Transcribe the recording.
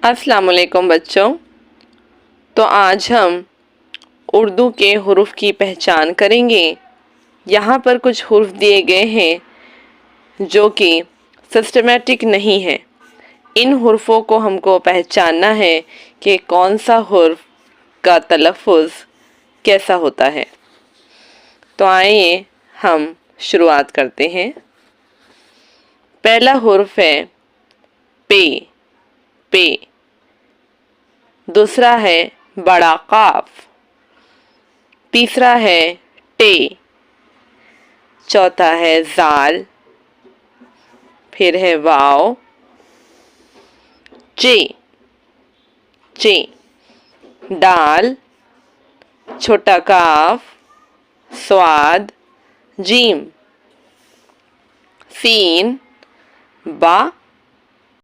अस्सलाम वालेकुम बच्चों। तो आज हम उर्दू के हुरूफ की पहचान करेंगे। यहाँ पर कुछ हुरूफ दिए गए हैं जो कि सिस्टमेटिक नहीं है। इन हुरूफों को हमको पहचानना है कि कौन सा हुर्फ का तलफ़ुज़ कैसा होता है। तो आइए हम शुरुआत करते हैं। पहला हुर्फ है पे। पे। दूसरा है बड़ा काफ। तीसरा है टे। चौथा है जाल। फिर है वाव। चे। चे। दाल। छोटा काफ। स्वाद। जीम। सीन। बा।